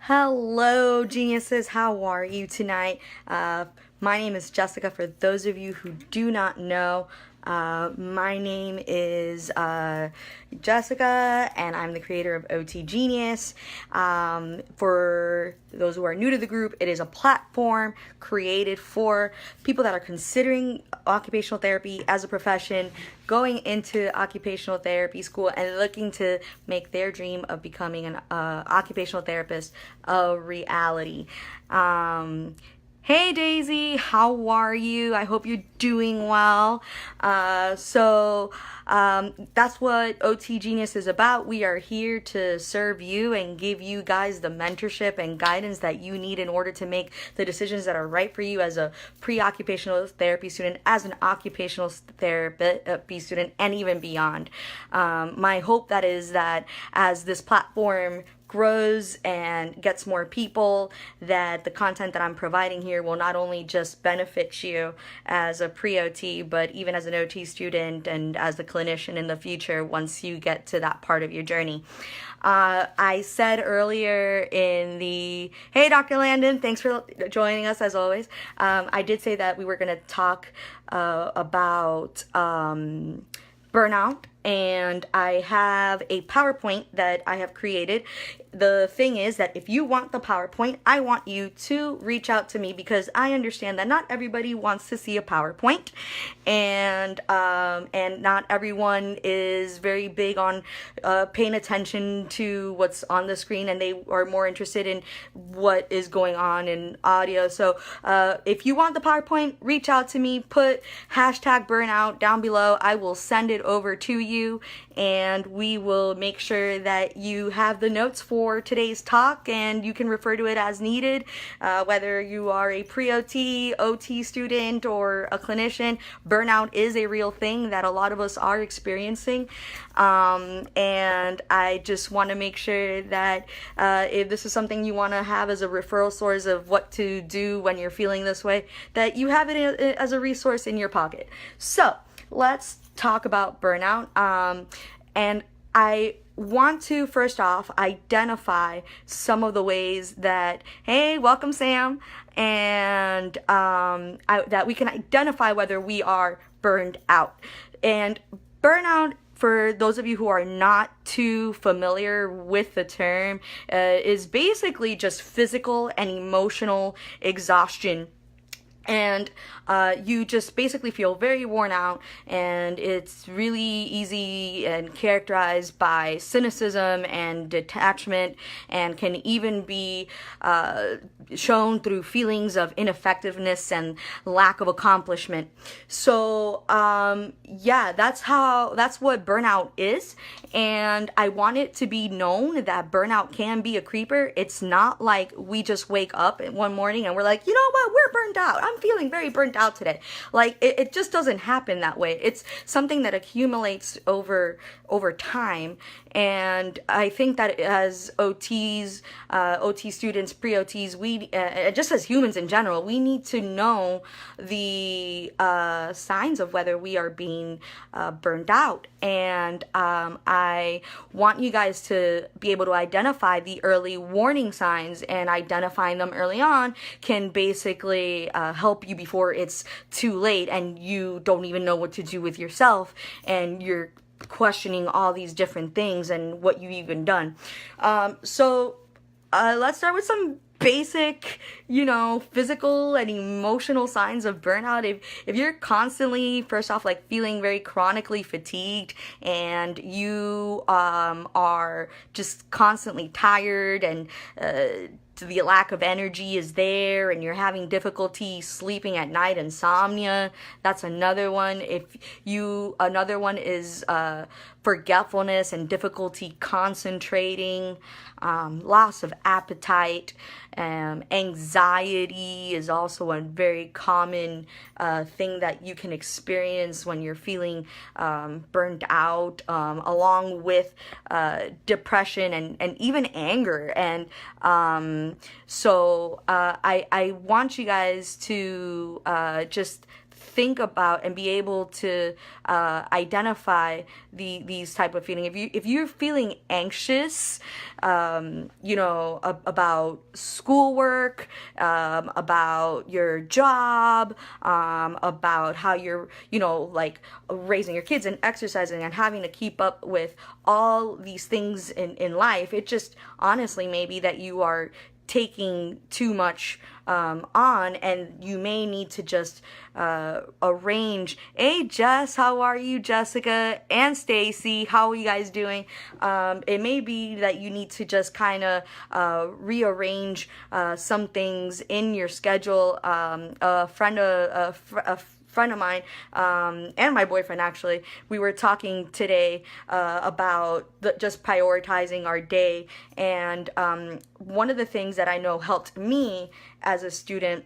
Hello, geniuses. How are you tonight? My name is Jessica. For those of you who do not know, my name is Jessica, and I'm the creator of OT Genius. For those who are new to the group, it is a platform created for people that are considering occupational therapy as a profession, going into occupational therapy school, and looking to make their dream of becoming an occupational therapist a reality. Hey Daisy, how are you? I hope you're doing well. That's what OT Genius is about. We are here to serve you and give you guys the mentorship and guidance that you need in order to make the decisions that are right for you as a pre-occupational therapy student, as an occupational therapy student, and even beyond. My hope that is that as this platform grows and gets more people, that the content that I'm providing here will not only just benefit you as a pre-OT, but even as an OT student and as a clinician in the future once you get to that part of your journey. I said earlier in the, hey Dr. Landon, thanks for joining us as always. I did say that we were going to talk about burnout, and I have a PowerPoint that I have created. The thing is that if you want the PowerPoint, I want you to reach out to me, because I understand that not everybody wants to see a PowerPoint, and not everyone is very big on paying attention to what's on the screen, and they are more interested in what is going on in audio. So if you want the PowerPoint, reach out to me, put hashtag burnout down below. I will send it over to you, and we will make sure that you have the notes for today's talk, and you can refer to it as needed, whether you are a pre-OT, OT student, or a clinician. Burnout is a real thing that a lot of us are experiencing, and I just want to make sure that if this is something you want to have as a referral source of what to do when you're feeling this way, that you have it as a resource in your pocket. So let's talk about burnout, and I want to first off identify some of the ways that, hey, welcome Sam, and that we can identify whether we are burned out. And burnout, for those of you who are not too familiar with the term, is basically just physical and emotional exhaustion. And you just basically feel very worn out, and it's really easy and characterized by cynicism and detachment, and can even be shown through feelings of ineffectiveness and lack of accomplishment. So yeah, that's what burnout is, and I want it to be known that burnout can be a creeper. It's not like we just wake up one morning and we're like, you know what, we're burned out. I'm feeling very burnt out today. Like it just doesn't happen that way. It's something that accumulates over time. And I think that as OTs, OT students, pre-OTs, we just as humans in general, we need to know the signs of whether we are being burned out. And I want you guys to be able to identify the early warning signs, and identifying them early on can basically help you before it's too late and you don't even know what to do with yourself, and you're questioning all these different things and what you've even done. So let's start with some basic, physical and emotional signs of burnout. If you're constantly, first off, like feeling very chronically fatigued, and you are just constantly tired, and the lack of energy is there, and you're having difficulty sleeping at night, insomnia, that's another one. Another one is forgetfulness and difficulty concentrating, loss of appetite, anxiety is also a very common thing that you can experience when you're feeling burned out, along with depression and even anger. And so I want you guys to just think about and be able to identify these type of feeling. If you're feeling anxious, about schoolwork, about your job, about how you're, like raising your kids and exercising and having to keep up with all these things in life, it just honestly may be that you are taking too much on, and you may need to just arrange. Hey Jess, how are you? Jessica and Stacy, how are you guys doing? It may be that you need to just kind of rearrange some things in your schedule. A friend of mine and my boyfriend, actually, we were talking today about just prioritizing our day, and one of the things that I know helped me as a student,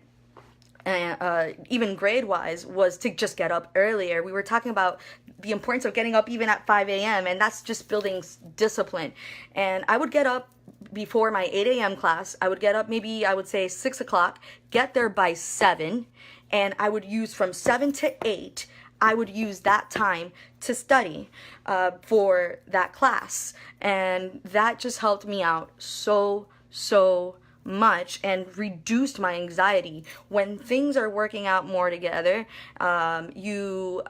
even grade wise, was to just get up earlier. We were talking about the importance of getting up even at 5 a.m. and that's just building discipline. And I would get up before my 8 a.m. class. I would get up, maybe I would say 6 o'clock, get there by 7, and I would use from 7 to 8, I would use that time to study for that class. And that just helped me out so much and reduced my anxiety. When things are working out more together, you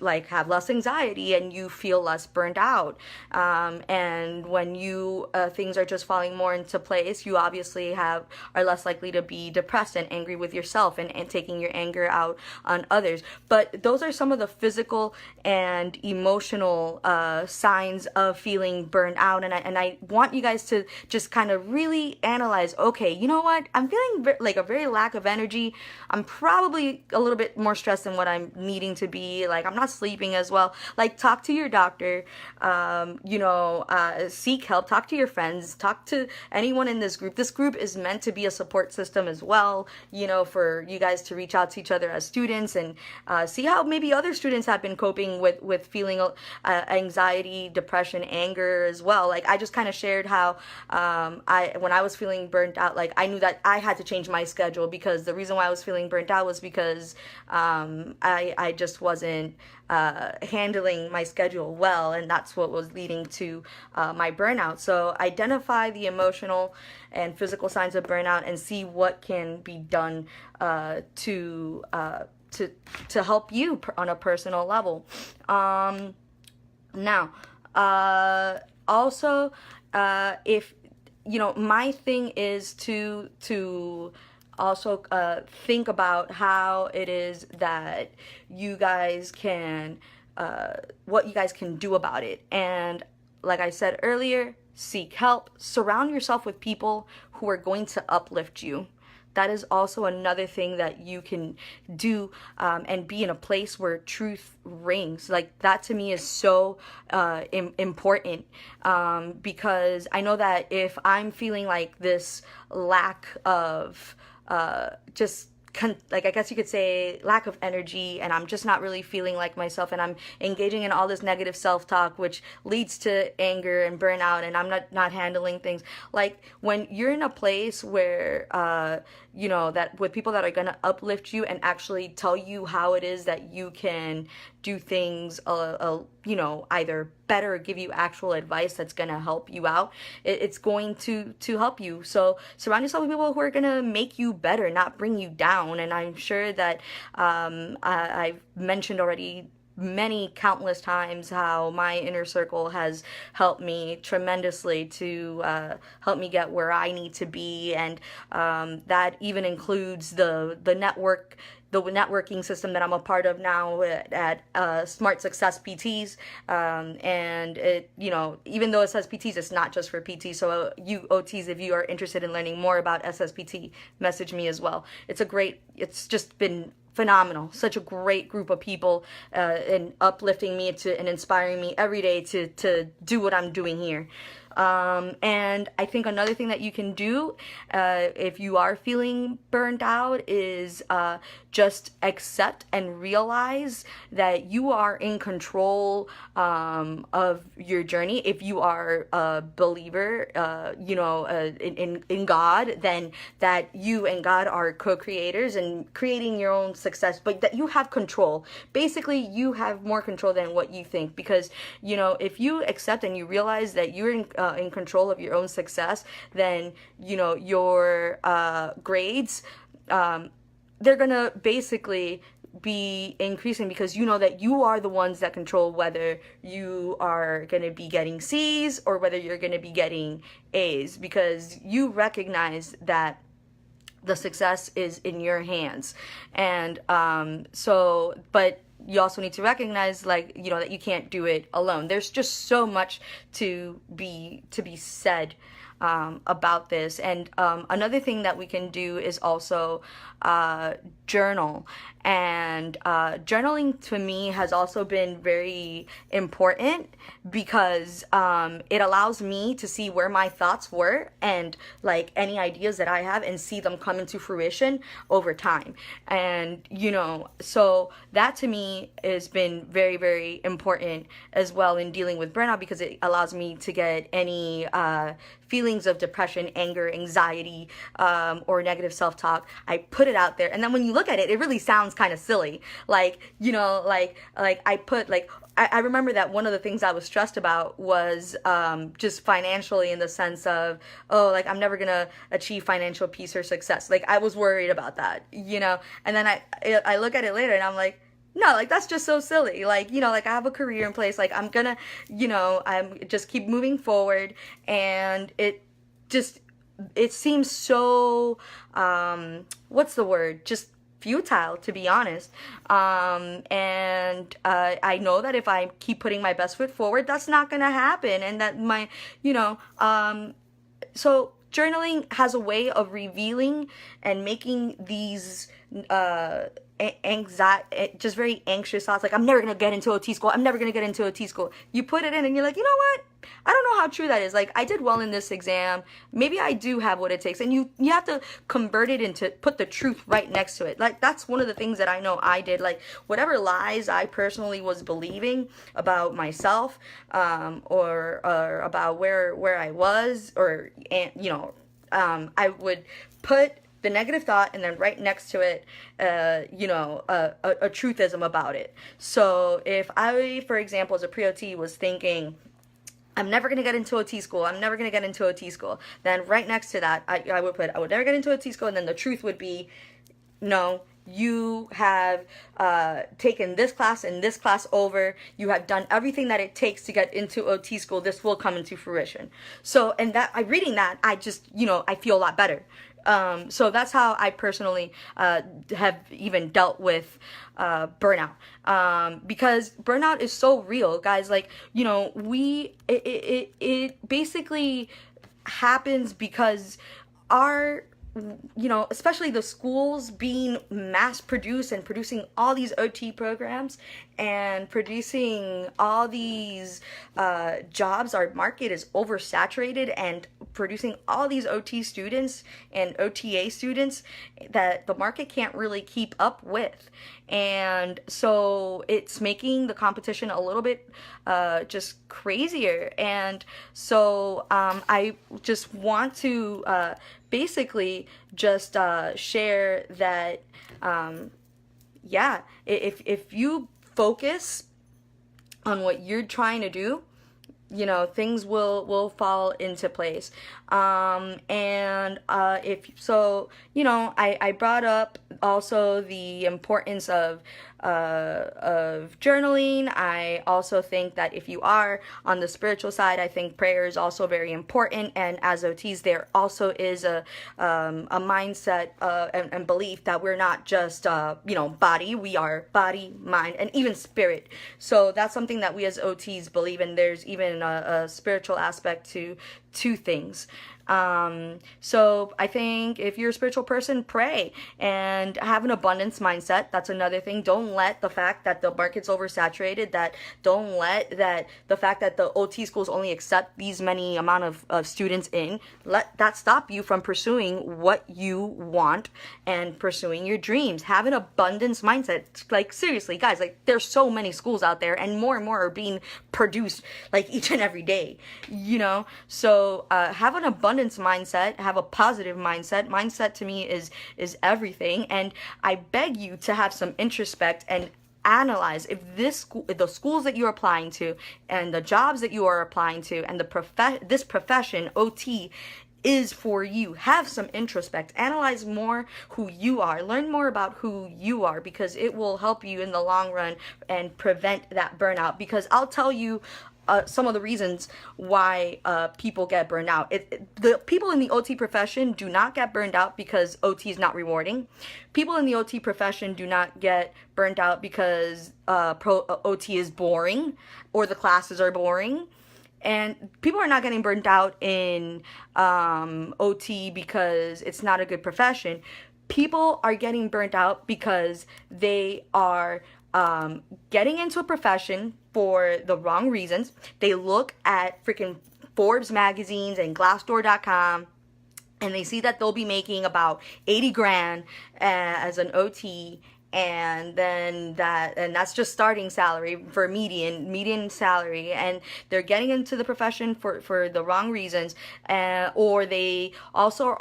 like have less anxiety and you feel less burned out. And when you things are just falling more into place, you obviously are less likely to be depressed and angry with yourself and taking your anger out on others. But those are some of the physical and emotional signs of feeling burned out. And I want you guys to just kind of really analyze, okay, you know what? I'm feeling like a very lack of energy. I'm probably a little bit more stressed than what I'm needing to be. Like, I'm not sleeping as well. Like, talk to your doctor, seek help, talk to your friends, talk to anyone in this group. This group is meant to be a support system as well, for you guys to reach out to each other as students and see how maybe other students have been coping with feeling anxiety, depression, anger as well. Like, I just kind of shared how when I was feeling burnt out, like, I knew that I had to change my schedule, because the reason why I was feeling burnt out was because I just wasn't handling my schedule well, and that's what was leading to my burnout. So identify the emotional and physical signs of burnout and see what can be done to help you on a personal level. Now, also, if my thing is to also think about how it is that you guys can, what you guys can do about it. And like I said earlier, seek help. Surround yourself with people who are going to uplift you. That is also another thing that you can do, and be in a place where truth rings. Like, that to me is so important, because I know that if I'm feeling like this lack of like, I guess you could say, lack of energy, and I'm just not really feeling like myself, and I'm engaging in all this negative self-talk, which leads to anger and burnout, and I'm not handling things. Like, when you're in a place where that with people that are gonna uplift you and actually tell you how it is that you can do things either better or give you actual advice that's gonna help you out, it's going to help you. So surround yourself with people who are gonna make you better, not bring you down. And I'm sure that I've mentioned already many countless times how my inner circle has helped me tremendously to help me get where I need to be, and that even includes the networking system that I'm a part of now at Smart Success PTs, and it, even though it says PTs, it's not just for PT. So you OTs, if you are interested in learning more about SSPT, message me as well. It's just been phenomenal. Such a great group of people, and uplifting me and inspiring me every day to do what I'm doing here. And I think another thing that you can do if you are feeling burned out is just accept and realize that you are in control of your journey. If you are a believer, in God, then that you and God are co-creators and creating your own success, but that you have control. Basically, you have more control than what you think, because if you accept and you realize that you're in control of your own success, then your grades, they're gonna basically be increasing, because that you are the ones that control whether you are going to be getting C's or whether you're going to be getting A's, because you recognize that the success is in your hands. And but you also need to recognize, that you can't do it alone. There's just so much to be said about this. And another thing that we can do is also journal. And journaling to me has also been very important, because it allows me to see where my thoughts were and any ideas that I have, and see them come into fruition over time. And so that to me has been very, very important as well in dealing with burnout, because it allows me to get any feelings of depression, anger, anxiety, or negative self-talk. I put it out there, and then when you look at it, it really sounds kind of silly. I remember that one of the things I was stressed about was just financially, in the sense of, I'm never gonna achieve financial peace or success. I was worried about that, and then I look at it later and I'm like, no, that's just so silly. I have a career in place. I'm gonna, I'm just keep moving forward. And it seems so, what's the word? Just futile, to be honest. And I know that if I keep putting my best foot forward, that's not gonna happen. And that so journaling has a way of revealing and making these just very anxious thoughts, I'm never gonna get into OT school, I'm never gonna get into OT school. You put it in and you're like, you know what, I don't know how true that is. I did well in this exam, maybe I do have what it takes. And you have to convert it into, put the truth right next to it. That's one of the things that I know I did. Whatever lies I personally was believing about myself, or about where I was, or I would put the negative thought, and then right next to it, a truthism about it. So if I, for example, as a pre-OT was thinking, I'm never going to get into OT school, I'm never going to get into OT school, then right next to that, I would put, I would never get into OT school, and then the truth would be, no, you have taken this class and this class over. You have done everything that it takes to get into OT school. This will come into fruition. So, and that, reading that, I just, I feel a lot better. So that's how I personally have even dealt with burnout, because burnout is so real, guys. It basically happens because our, especially the schools being mass produced and producing all these OT programs and producing all these jobs. Our market is oversaturated, and producing all these OT students and OTA students that the market can't really keep up with. And so it's making the competition a little bit just crazier. And so I just want to basically just share that, if you focus on what you're trying to do, things will fall into place. I brought up also the importance of journaling. I also think that if you are on the spiritual side, I think prayer is also very important. And as OTs, there also is a mindset and belief that we're not just body. We are body, mind, and even spirit. So that's something that we as OTs believe in. There's even a spiritual aspect to two things. So I think if you're a spiritual person, pray and have an abundance mindset. That's another thing. Don't let the fact that the market's oversaturated, don't let the fact that the OT schools only accept these many amount of students in, let that stop you from pursuing what you want and pursuing your dreams. Have an abundance mindset. Like, seriously, guys, like, there's so many schools out there, and more are being produced like each and every day, so have an abundance mindset, have a positive mindset to me is everything. And I beg you to have some introspect and analyze if the schools that you're applying to and the jobs that you are applying to and this profession, OT, is for you. Have some introspect, analyze more who you are, learn more about who you are, because it will help you in the long run and prevent that burnout. Because I'll tell you some of the reasons why people get burned out. The people in the OT profession do not get burned out because OT is not rewarding. People in the OT profession do not get burned out because OT is boring or the classes are boring. And people are not getting burnt out in OT because it's not a good profession. People are getting burnt out because they are getting into a profession for the wrong reasons. They look at freaking Forbes magazines and Glassdoor.com, and they see that they'll be making about 80 grand as an OT, and that's just starting salary for median salary, and they're getting into the profession for the wrong reasons, or they also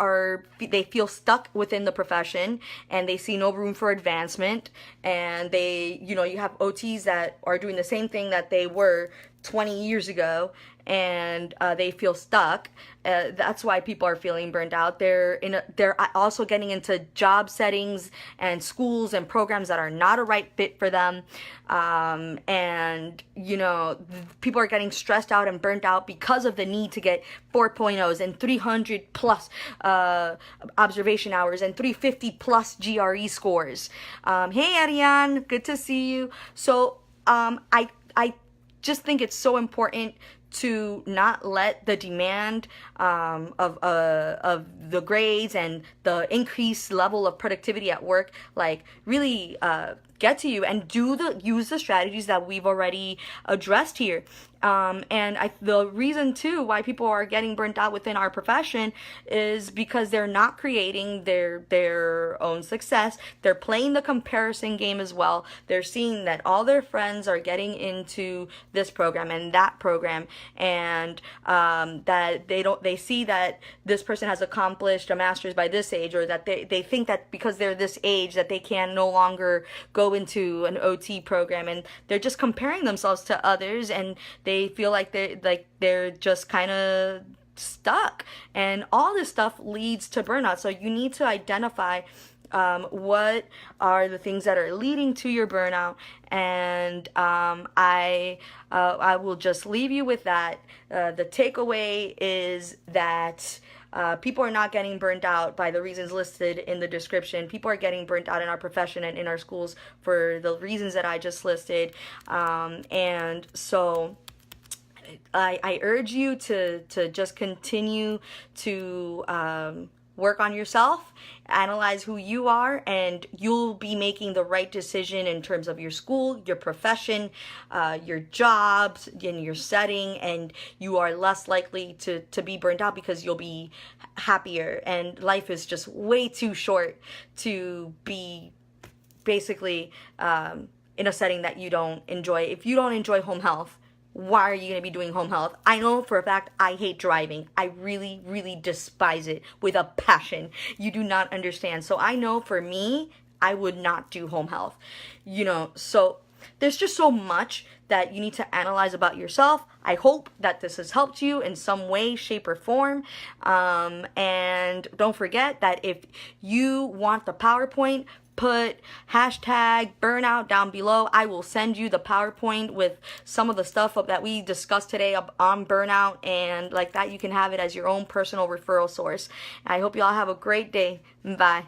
they feel stuck within the profession and they see no room for advancement, and you have OTs that are doing the same thing that they were 20 years ago, and they feel stuck. That's why people are feeling burned out. They're also getting into job settings and schools and programs that are not a right fit for them. And people are getting stressed out and burnt out because of the need to get 4.0s and 300 plus observation hours and 350 plus GRE scores. Hey, Ariane, good to see you. So I just think it's so important to not let the demand of the grades and the increased level of productivity at work really get to you, and use the strategies that we've already addressed here. The reason too why people are getting burnt out within our profession is because they're not creating their own success. They're playing the comparison game as well. They're seeing that all their friends are getting into this program and that program, and that they see that this person has accomplished a master's by this age, or that they think that because they're this age that they can no longer go into an OT program, and they're just comparing themselves to others, and they feel like they're just kind of stuck, and all this stuff leads to burnout. So you need to identify what are the things that are leading to your burnout, and I will just leave you with that. The takeaway is that people are not getting burnt out by the reasons listed in the description. People are getting burnt out in our profession and in our schools for the reasons that I just listed. And so I urge you to just continue to work on yourself, analyze who you are, and you'll be making the right decision in terms of your school, your profession, your jobs, in your setting, and you are less likely to be burnt out because you'll be happier. And life is just way too short to be basically in a setting that you don't enjoy. If you don't enjoy home health, why are you going to be doing home health? I know for a fact I hate driving. I really, really despise it with a passion. You do not understand. So I know for me, I would not do home health. So there's just so much that you need to analyze about yourself. I hope that this has helped you in some way, shape, or form. And don't forget that if you want the PowerPoint, put hashtag burnout down below. I will send you the PowerPoint with some of the stuff that we discussed today on burnout, and like that you can have it as your own personal referral source. I hope you all have a great day. Bye.